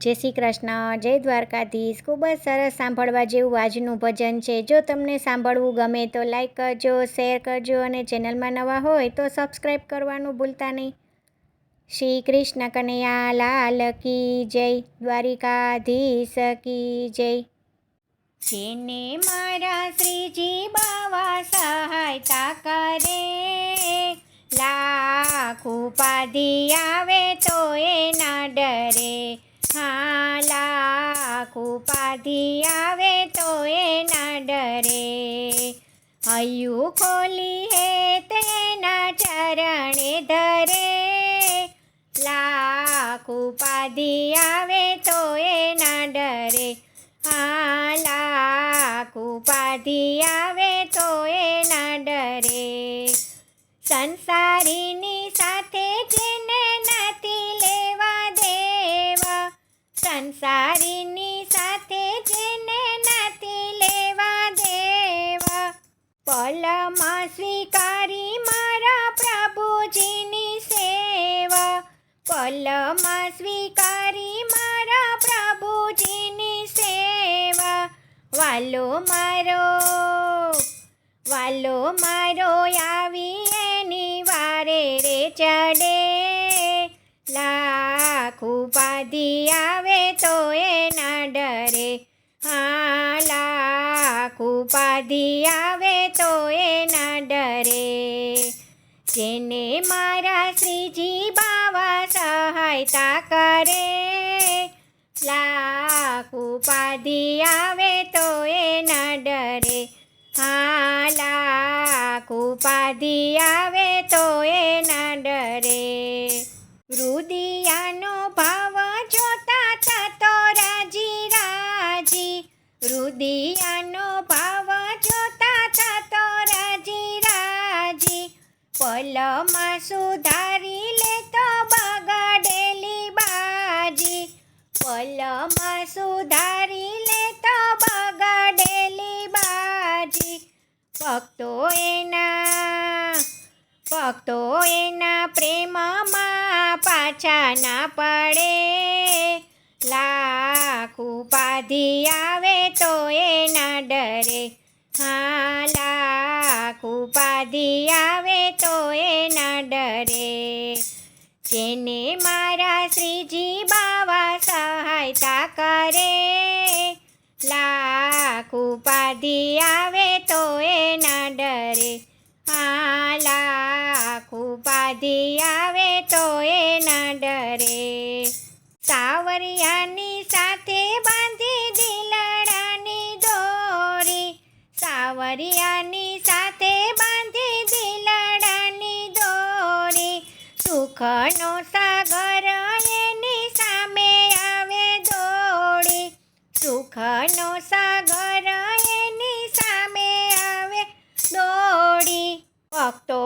જય શ્રી કૃષ્ણ, જય દ્વારકાધીશ. ખૂબ જ સરસ સાંભળવા જેવું આજનું ભજન છે. જો તમને સાંભળવું ગમે તો લાઈક કરજો, શેર કરજો અને ચેનલમાં નવા હોય તો સબસ્ક્રાઈબ કરવાનું ભૂલતા નહીં. શ્રી કૃષ્ણ કનૈયા લાલ કી જય, દ્વારિકાધીશ કી જય. જેને મારા શ્રીજી બાવા સહાયતા કરે, લાખ ઉપાધિ આવે તો એ ના ડરે. હા, લાખ ઉપાધિ આવે તો એ ના ડરે. હૈયું ખોલી હે તેના ચરણે ધરે, લાખ ઉપાધિ આવે તો એ ના ડરે. હા, લાખ ઉપાધિ આવે તો એ ના ડરે. સંસારીની સાથે જેને નથી લેવા દેવા, સંસારીની સાથે જેને નથી લેવા દેવા, પલમાં સ્વીકારી મારા પ્રભુજીની સેવા, પલમાં સ્વીકારી મારા પ્રભુજીની સેવા. વાલો મારો આવી એની વારે રે ચડે, લાખ ઉપાધિ આવે તો એ ના ડરે. હા, લાખ ઉપાધિ આવે તો એ ના ડરે. જેને મારા શ્રીજી બાવા સહાયતા કરે, લાખ ઉપાધિ આવે તો એ ના ડરે. હા, લાખ ઉપાધિ આવે તો એ ના ડરે. રુદિયાનો ભાવ જોતા થતો રાજી રાજી, રુદિયાનો ભાવ જોતા થતો રાજી રાજી. પલમાં સુધારી લેતો બગડેલી બાજી, પલમાં સુધારી લેતો બગડેલી બાજી. ભક્તો એના પ્રેમમાં પાછા ના પડે, લાખ ઉપાધિ આવે તો એ ના ડરે. હા, લાખ ઉપાધિ આવે તો એ ના ડરે. જેને મારા શ્રીજી બાવા સહાયતા કરે, લાખ ઉપાધિ આવે તો એ ના ડરે. હા, લાખ ઉપાધિ આવે તો એ ના ડરે. સાવરિયાની સાથે બાંધી દિલડાની દોરી, સાવરિયાની સાથે બાંધી દિલડાની દોરી. સુખનો સાગર એની સામે આવે દોડી, સુખનો સાગર એની સામે આવે દોડી. ભક્તો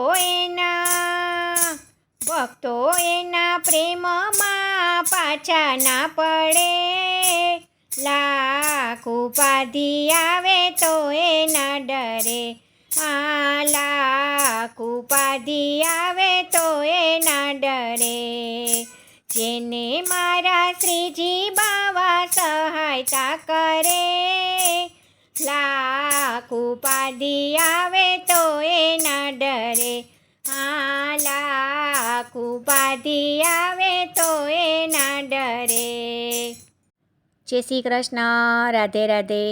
એના પ્રેમમાં પાછા ના પડે, લાખ ઉપાધિ આવે તો એ ના ડરે. હા, લાખ ઉપાધિ આવે તો એ ના ડરે. જેને મારા શ્રીજી બાવા સહાયતા કરે, લાખ ઉપાધિ આવે તો એ ના ડરે. હા, લાખ ઉપાધિ આવે તો એ ના ડરે. જય શ્રી કૃષ્ણ, રાધે રાધે.